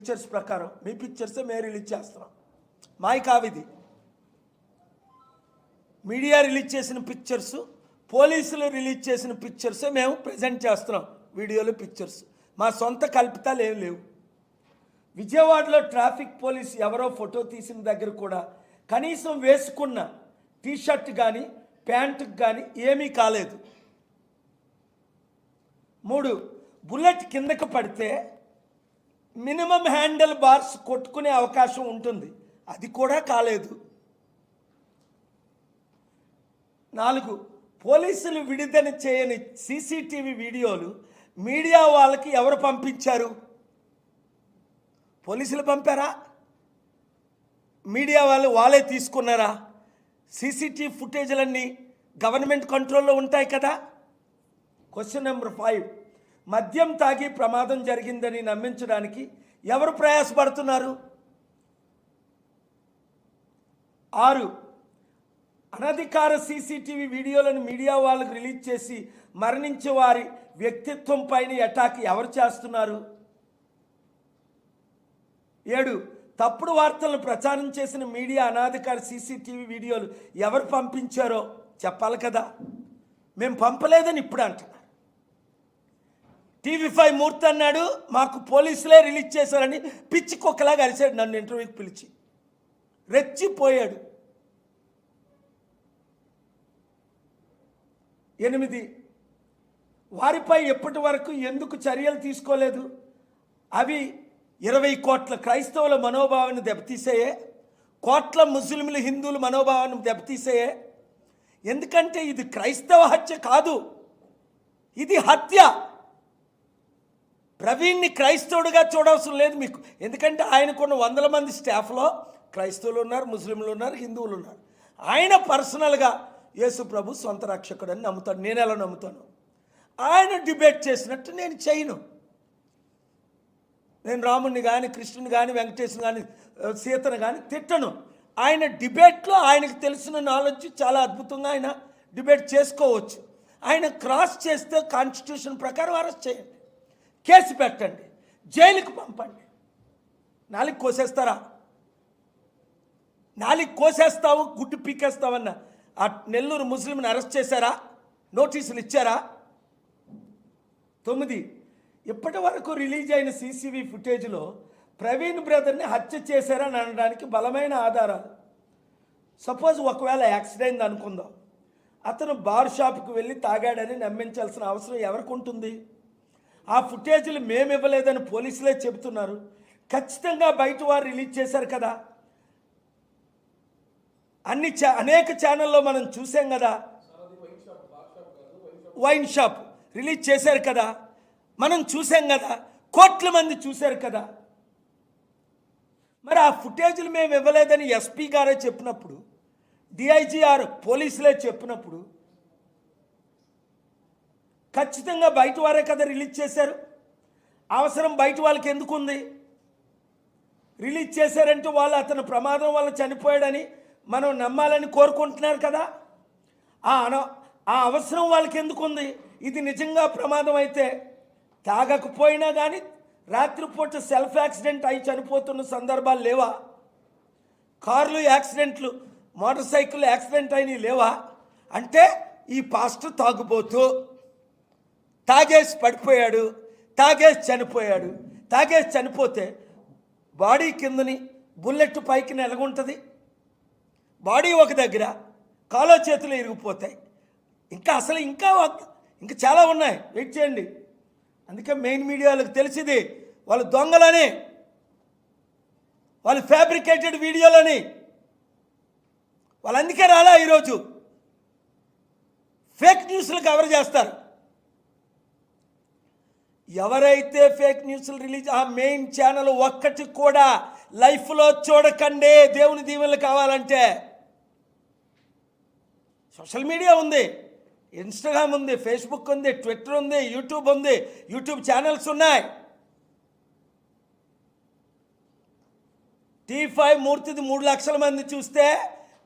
Pictures ప్రకారం మీ పిక్చర్సే మేము release చేస్తున్నాం. మాయి కావిది మీడియా రిలీజ్ చేసిన పిక్చర్స్, పోలీసులు రిలీజ్ చేసిన పిక్చర్సే మేము ప్రజెంట్ చేస్తున్నాం. వీడియోలు, పిక్చర్స్ మా సొంత కల్పితాలు ఏం లేవు. విజయవాడలో ట్రాఫిక్ పోలీస్ ఎవరో ఫోటో తీసిన దగ్గర కూడా కనీసం వేసుకున్న టీషర్ట్ కానీ ప్యాంటుకు కానీ ఏమీ కాలేదు. 3 బుల్లెట్ కిందకు పడితే మినిమం హ్యాండిల్ బార్స్ కొట్టుకునే అవకాశం ఉంటుంది, అది కూడా కాలేదు. 4 పోలీసులు విడుదల చేయని సీసీటీవీ వీడియోలు మీడియా వాళ్ళకి ఎవరు పంపించారు? పోలీసులు పంపారా? మీడియా వాళ్ళే తీసుకున్నారా? సీసీటీవీ ఫుటేజ్లన్నీ గవర్నమెంట్ కంట్రోల్లో ఉంటాయి కదా. క్వశ్చన్ నెంబర్ 5, మద్యం తాగి ప్రమాదం జరిగిందని నమ్మించడానికి ఎవరు ప్రయాసపడుతున్నారు? 6 అనధికార సీసీటీవీ వీడియోలను మీడియా వాళ్ళకు రిలీజ్ చేసి మరణించే వారి వ్యక్తిత్వం పైన అటాక్ ఎవరు చేస్తున్నారు? 7 తప్పుడు వార్తలను ప్రచారం చేసిన మీడియా అనాధికార సీసీటీవీ వీడియోలు ఎవరు పంపించారో చెప్పాలి కదా. మేము పంపలేదని ఇప్పుడు అంటున్నారు. TV5 మూర్తి అన్నాడు మాకు పోలీసులే రిలీజ్ చేశారని, పిచ్చి కుక్కలాగా అరిశాడు నన్ను ఇంటర్వ్యూకి పిలిచి, రెచ్చిపోయాడు. 8 వారిపై ఎప్పటి వరకు ఎందుకు చర్యలు తీసుకోలేదు? అవి 20 కోట్ల క్రైస్తవుల మనోభావాన్ని దెబ్బతీసాయే, కోట్ల ముస్లింలు హిందువుల మనోభావాన్ని దెబ్బతీసాయే. ఎందుకంటే ఇది క్రైస్తవ హత్య కాదు, ఇది హత్య. ప్రవీణ్ని క్రైస్తవుడిగా చూడవసరం లేదు మీకు, ఎందుకంటే ఆయనకున్న 100 మంది స్టాఫ్లో క్రైస్తవులు ఉన్నారు, ముస్లింలు ఉన్నారు, హిందువులు ఉన్నారు. ఆయన పర్సనల్గా యేసు ప్రభు సొంత రక్షకుడు అని నమ్ముతాను. నేను ఎలా నమ్ముతాను? ఆయన డిబేట్ చేసినట్టు నేను చేయను. నేను రాముడిని కానీ, కృష్ణుని కానీ, వెంకటేశ్వరుని కానీ, సీతను కానీ తిట్టను. ఆయన డిబేట్లో ఆయనకు తెలిసిన నాలెడ్జ్ చాలా అద్భుతంగా ఆయన డిబేట్ చేసుకోవచ్చు. ఆయన క్రాస్ చేస్తే కాన్స్టిట్యూషన్ ప్రకారం అరెస్ట్ చేయండి, కేసు పెట్టండి, జైలుకు పంపండి. నాలుగు కోసేస్తారా? నాలుగు కోసేస్తావు, గుడ్డు పీకేస్తావన్న ఆ నెల్లూరు ముస్లింని అరెస్ట్ చేశారా? నోటీసులు ఇచ్చారా? 9 ఇప్పటి వరకు రిలీజ్ అయిన సీసీవీ ఫుటేజ్లో ప్రవీణ్ బ్రదర్ని హత్య చేశారని అనడానికి బలమైన ఆధారాలు. సపోజ్ ఒకవేళ యాక్సిడెంట్ అనుకుందాం, అతను బార్ షాప్కి వెళ్ళి తాగాడని నమ్మించాల్సిన అవసరం ఎవరికి ఉంటుంది? ఆ ఫుటేజ్లు మేము ఇవ్వలేదని పోలీసులే చెబుతున్నారు. ఖచ్చితంగా బయట వారు రిలీజ్ చేశారు కదా. అనేక ఛానల్లో మనం చూసాం కదా, వైన్ షాప్ రిలీజ్ చేశారు కదా, మనం చూసాం కదా, కోట్ల మంది చూశారు కదా. మరి ఆ ఫుటేజ్లు మేము ఇవ్వలేదని ఎస్పీ గారే చెప్పినప్పుడు, డిఐజీఆర్ పోలీసులే చెప్పినప్పుడు ఖచ్చితంగా బయట వారే కదా రిలీజ్ చేశారు. అవసరం బయట వాళ్ళకి ఎందుకు ఉంది? రిలీజ్ చేశారంటే వాళ్ళు అతను ప్రమాదం వల్ల చనిపోయాడని మనం నమ్మాలని కోరుకుంటున్నారు కదా. ఆ అవసరం వాళ్ళకి ఎందుకు ఉంది? ఇది నిజంగా ప్రమాదం అయితే తాగకపోయినా కానీ రాత్రిపూట సెల్ఫ్ యాక్సిడెంట్ అయి చనిపోతున్న సందర్భాలు లేవా? కార్లు యాక్సిడెంట్లు, మోటార్ సైకిల్ యాక్సిడెంట్ అయినవి లేవా? అంటే ఈ పాస్టర్ తాగుబోతూ తాగేసి పడిపోయాడు, తాగేసి చనిపోయాడు. తాగేసి చనిపోతే బాడీ కిందని బుల్లెట్ పైకి నెలగుంటుంది, బాడీ ఒక దగ్గర, కాలో చేతులు ఇరిగిపోతాయి. ఇంకా చాలా ఉన్నాయి, వెయిట్ చేయండి. అందుకే మెయిన్ మీడియాలకు తెలిసింది వాళ్ళు దొంగలని, వాళ్ళు ఫ్యాబ్రికేటెడ్ వీడియోలని. వాళ్ళు అందుకే రాలా ఈరోజు ఫేక్ న్యూస్లు కవర్ చేస్తారు. ఎవరైతే ఫేక్ న్యూస్లు రిలీజ్, ఆ మెయిన్ ఛానల్ ఒక్కటి కూడా లైఫ్లో చూడకండి. దేవుని దీవెనలు కావాలంటే సోషల్ మీడియా ఉంది, ఇన్స్టాగ్రామ్ ఉంది, ఫేస్బుక్ ఉంది, ట్విట్టర్ ఉంది, యూట్యూబ్ ఉంది, యూట్యూబ్ ఛానల్స్ ఉన్నాయి. T5 మూర్తిది 3 లక్షల మంది చూస్తే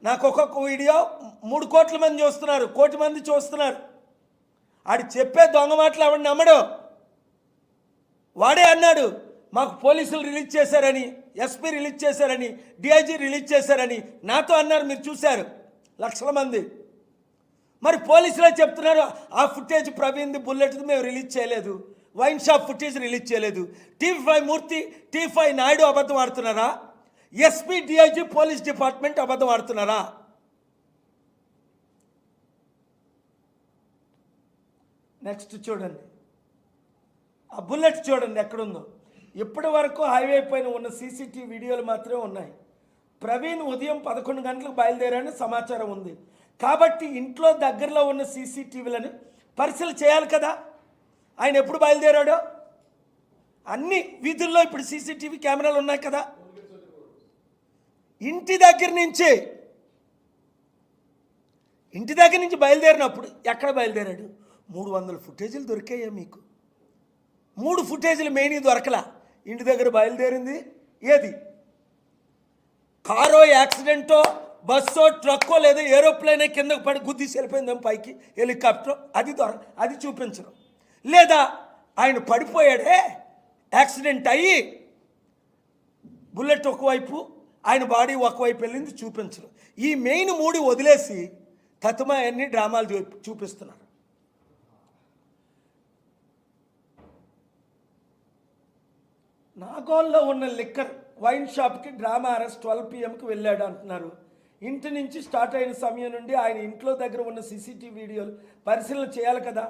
నాకు ఒక్కొక్క వీడియో 3 కోట్ల మంది చూస్తున్నారు, 1 కోటి మంది చూస్తున్నారు. ఆడు చెప్పే దొంగ మాటలు ఎవడు నమ్మడు. వాడే అన్నాడు మాకు పోలీసులు రిలీజ్ చేశారని, ఎస్పీ రిలీజ్ చేశారని, డిఐజీ రిలీజ్ చేశారని నాతో అన్నారు. మీరు చూశారు, లక్షల మంది. మరి పోలీసులే చెప్తున్నారు ఆ ఫుటేజ్ ప్రవీణ్ది, బుల్లెట్ది మేము రిలీజ్ చేయలేదు, వైన్ షాప్ ఫుటేజ్ రిలీజ్ చేయలేదు. టీవీ5 మూర్తి, టీవీ5 నాయుడు అబద్ధం ఆడుతున్నారా? ఎస్పీ, డిఐజీ, పోలీస్ డిపార్ట్మెంట్ అబద్ధం ఆడుతున్నారా? నెక్స్ట్ చూడండి, ఆ బుల్లెట్ చూడండి ఎక్కడుందో. ఇప్పటి వరకు హైవే పైన ఉన్న సీసీటీవీ వీడియోలు మాత్రమే ఉన్నాయి. ప్రవీణ్ ఉదయం 11 గంటలకు బయలుదేరాలని సమాచారం ఉంది. కాబట్టి ఇంట్లో దగ్గరలో ఉన్న సీసీటీవీలను పరిశీలన చేయాలి కదా. ఆయన ఎప్పుడు బయలుదేరాడో, అన్ని వీధుల్లో ఇప్పుడు సీసీటీవీ కెమెరాలు ఉన్నాయి కదా. ఇంటి దగ్గర నుంచి బయలుదేరినప్పుడు ఎక్కడ బయలుదేరాడు? 300 ఫుటేజీలు దొరికాయా మీకు? 3 ఫుటేజీలు మెయిన్ దొరకలా. ఇంటి దగ్గర బయలుదేరింది ఏది? కారో యాక్సిడెంటో, బస్సో, ట్రక్కో, లేదా ఏరోప్లేనే కిందకు పడి గుద్దిసి వెళ్ళిపోయిందేమో పైకి, హెలికాప్టర్, అది చూపించరు. లేదా ఆయన పడిపోయాడే, యాక్సిడెంట్ అయ్యి బుల్లెట్ ఒకవైపు, ఆయన బాడీ ఒకవైపు వెళ్ళింది చూపించరు. ఈ మెయిన్ 3 వదిలేసి తతుమా అన్ని డ్రామాలు చూపిస్తున్నారు. నాగోల్లో ఉన్న లిక్కర్ వైన్ షాప్కి డ్రామా అరెస్ట్ 12 PM వెళ్ళాడు అంటున్నారు. ఇంటి నుంచి స్టార్ట్ అయిన సమయం నుండి ఆయన ఇంట్లో దగ్గర ఉన్న సీసీటీవీ వీడియోలు పరిశీలన చేయాలి కదా.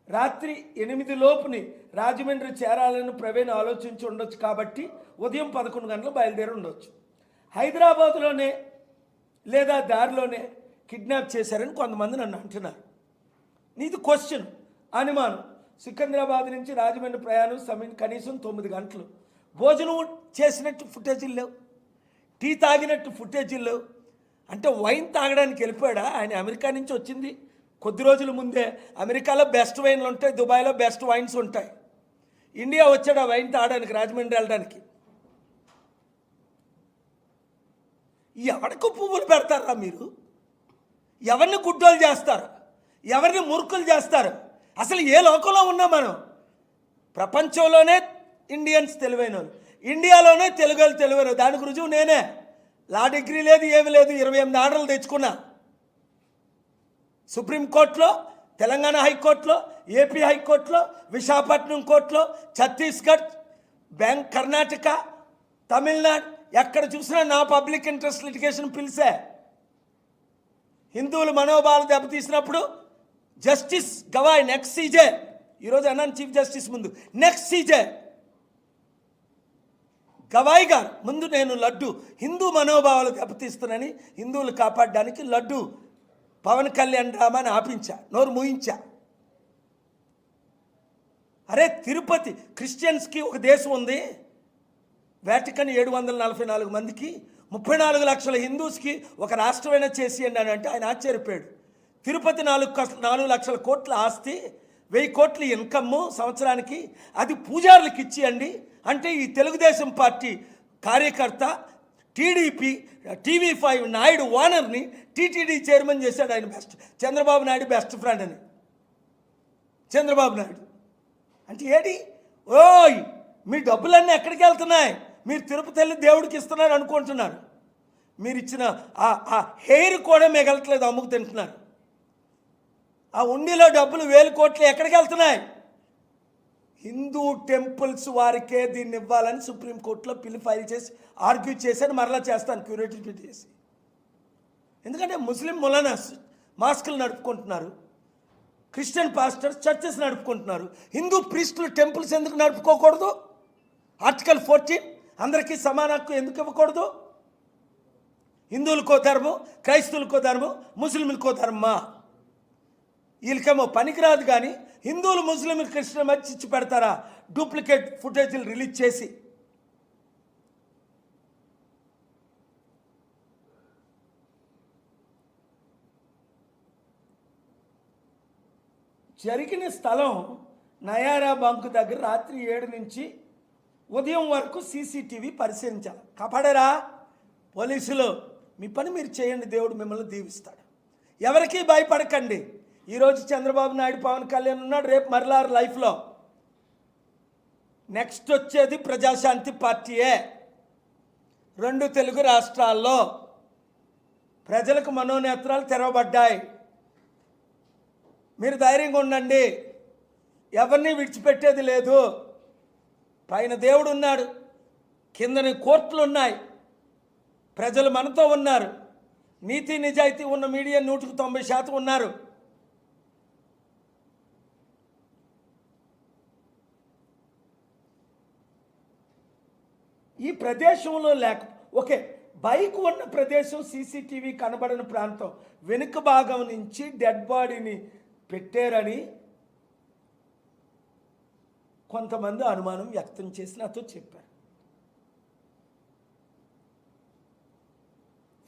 రాత్రి 8 లోపుని రాజమండ్రి చేరాలని ప్రవీణ్ ఆలోచించి ఉండొచ్చు. కాబట్టి ఉదయం 11 గంటలు బయలుదేరి ఉండొచ్చు. హైదరాబాద్లోనే లేదా దారిలోనే కిడ్నాప్ చేశారని కొంతమంది నన్ను అంటున్నారు. నీది క్వశ్చన్, అనుమానం. సికింద్రాబాద్ నుంచి రాజమండ్రి ప్రయాణం సమయం కనీసం 9 గంటలు. భోజనం చేసినట్టు ఫుటేజీలు లేవు, టీ తాగినట్టు ఫుటేజీలు లేవు. అంటే వైన్ తాగడానికి వెళ్ళిపోయాడా? ఆయన అమెరికా నుంచి వచ్చింది కొద్ది రోజుల ముందే. అమెరికాలో బెస్ట్ వైన్లు ఉంటాయి, దుబాయ్లో బెస్ట్ వైన్స్ ఉంటాయి. ఇండియా వచ్చాడు ఆ వైన్ తాగడానికి, రాజమండ్రి వెళ్ళడానికి. ఎవరికి పువ్వులు పెడతారా మీరు? ఎవరిని గుడ్డోలు చేస్తారు? ఎవరిని మురుకులు చేస్తారు? అసలు ఏ లోకంలో ఉన్నాం మనం? ప్రపంచంలోనే ఇండియన్స్ తెలివైన వాళ్ళు, ఇండియాలోనే తెలుగు తెలివైన. దానికి రుజువు నేనే. లా డిగ్రీ లేదు, ఏమి లేదు, 28 ఆర్డర్లు తెచ్చుకున్నా. సుప్రీంకోర్టులో, తెలంగాణ హైకోర్టులో, ఏపీ హైకోర్టులో, విశాఖపట్నం కోర్టులో, ఛత్తీస్గఢ్, కర్ణాటక, తమిళనాడు, ఎక్కడ చూసినా నా పబ్లిక్ ఇంట్రెస్ట్ లిటిగేషన్ పిలిచే. హిందువుల మనోభావాలు దెబ్బతీసినప్పుడు జస్టిస్ గవాయ్, నెక్స్ట్ సీజే, ఈరోజు అన్నాను చీఫ్ జస్టిస్ ముందు, నెక్స్ట్ సీజే గవాయ్ గారు ముందు నేను లడ్డు, హిందూ మనోభావాలు దెబ్బతీస్తున్నానని హిందువులు కాపాడడానికి లడ్డు పవన్ కళ్యాణ్ డ్రామాని ఆపించా, నోరు మూయించా. అరే తిరుపతి క్రిస్టియన్స్కి ఒక దేశం ఉంది, వాటికన్ 744 మందికి, 34 లక్షల హిందూస్కి ఒక రాష్ట్రమైనా చేసేయండి అని అంటే ఆయన ఆశ్చర్యపోయాడు. తిరుపతి 4 లక్షల కోట్ల ఆస్తి, 1000 కోట్ల ఇన్కమ్ సంవత్సరానికి, అది పూజారులకు ఇచ్చేయండి అంటే ఈ తెలుగుదేశం పార్టీ కార్యకర్త టీడీపీ టీవీ5 నాయుడు ఓనర్ని టీటీడీ చైర్మన్ చేశాడు. ఆయన చంద్రబాబు నాయుడు బెస్ట్ ఫ్రెండ్ అని. చంద్రబాబు నాయుడు అంటే ఏడి? ఓయ్ మీ డబ్బులన్నీ ఎక్కడికి వెళ్తున్నాయి? మీరు తిరుపతి వెళ్ళి దేవుడికి ఇస్తున్నారు అనుకుంటున్నారు. మీరు ఇచ్చిన ఆ హెయిర్ కూడా మిగలట్లేదు, అమ్ముకు తింటున్నారు. ఆ ఉండిలో డబ్బులు 1000 కోట్లు ఎక్కడికి వెళ్తున్నాయి? హిందూ టెంపుల్స్ వారికే దీన్ని ఇవ్వాలని సుప్రీంకోర్టులో పిల్లి ఫైల్ చేసి ఆర్గ్యూ చేశాను. మరలా చేస్తాను క్యూరేటివ్ చేసి. ఎందుకంటే ముస్లిం మొలానాస్ మాస్కులు నడుపుకుంటున్నారు, క్రిస్టియన్ పాస్టర్స్ చర్చెస్ నడుపుకుంటున్నారు. హిందూ ప్రీస్టులు టెంపుల్స్ ఎందుకు నడుపుకోకూడదు? ఆర్టికల్ 14 అందరికీ సమాన హక్కు ఎందుకు ఇవ్వకూడదు? హిందువులకో ధర్మం, క్రైస్తవులకో ధర్మం, ముస్లింలకో ధర్మమా? వీళ్ళకేమో పనికిరాదు. కానీ హిందువులు ముస్లింలు క్రిస్టియన్ మధ్య చిచ్చు పెడతారా? డూప్లికేట్ ఫుటేజీలు రిలీజ్ చేసి. జరిగిన స్థలం నయారా బంకు దగ్గర రాత్రి 7 నుంచి ఉదయం వరకు సీసీటీవీ పరిశీలించాలి. కాపాడారా పోలీసులు? మీ పని మీరు చేయండి, దేవుడు మిమ్మల్ని దీవిస్తాడు. ఎవరికీ భయపడకండి. ఈరోజు చంద్రబాబు నాయుడు, పవన్ కళ్యాణ్ ఉన్నాడు, రేపు మరలా లైఫ్లో నెక్స్ట్ వచ్చేది ప్రజాశాంతి పార్టీయే. 2 తెలుగు రాష్ట్రాల్లో ప్రజలకు మనోనేత్రాలు తెరవబడ్డాయి. మీరు ధైర్యంగా ఉండండి, ఎవరిని విడిచిపెట్టేది లేదు. పైన దేవుడు ఉన్నాడు, కిందని కోర్టులు ఉన్నాయి, ప్రజలు మనతో ఉన్నారు, నీతి నిజాయితీ ఉన్న మీడియా 190% ఉన్నారు. ఈ ప్రదేశంలో ఓకే, బైక్ ఉన్న ప్రదేశం, సీసీటీవీ కనబడని ప్రాంతం వెనుక భాగం నుంచి డెడ్ బాడీని పెట్టారని కొంతమంది అనుమానం వ్యక్తం చేసి నాతో చెప్పారు.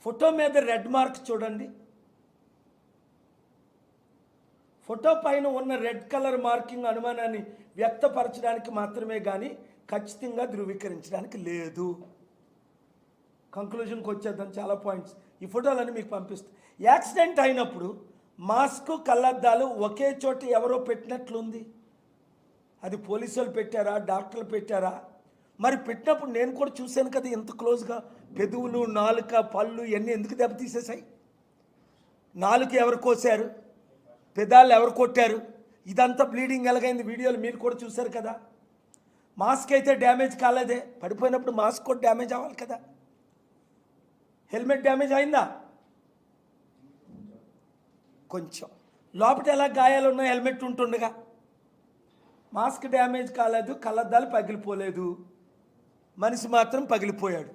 ఫోటో మీద రెడ్ మార్క్ చూడండి. ఫోటో పైన ఉన్న రెడ్ కలర్ మార్కింగ్ అనుమానాన్ని వ్యక్తపరచడానికి మాత్రమే కానీ ఖచ్చితంగా ధృవీకరించడానికి లేదు. కంక్లూజన్కి వచ్చేద్దాం, చాలా పాయింట్స్ ఈ ఫోటోలన్నీ మీకు పంపిస్తాను. యాక్సిడెంట్ అయినప్పుడు మాస్క్, కళ్ళద్దాలు ఒకే చోట ఎవరో పెట్టినట్లుంది. అది పోలీసు వాళ్ళు పెట్టారా, డాక్టర్లు పెట్టారా? మరి పెట్టినప్పుడు నేను కూడా చూశాను కదా, ఎంత క్లోజ్గా పెదవులు, నాలుక, పళ్ళు ఇవన్నీ ఎందుకు దెబ్బతీసేసాయి? నాలుక ఎవరు కోసారు, పెదాలు ఎవరు కొట్టారు, ఇదంతా బ్లీడింగ్ ఎలాగైంది వీడియోలు మీరు కూడా చూశారు కదా. మాస్క్ అయితే డ్యామేజ్ కాలేదే, పడిపోయినప్పుడు మాస్క్ కూడా డ్యామేజ్ అవ్వాలి కదా. హెల్మెట్ డ్యామేజ్ అయిందా? కొంచెం లోపల ఎలా గాయాలు ఉన్నాయి హెల్మెట్ ఉంటుండగా. మాస్క్ డ్యామేజ్ కాలేదు, కళ్ళద్దాలు పగిలిపోలేదు, మనిషి మాత్రం పగిలిపోయాడు.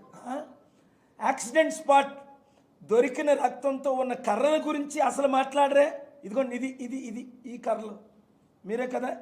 యాక్సిడెంట్ స్పాట్ దొరికిన రక్తంతో ఉన్న కర్రల గురించి అసలు మాట్లాడరే. ఇదిగోండి, ఇది ఇది ఇది ఈ కర్రలు మీరే కదా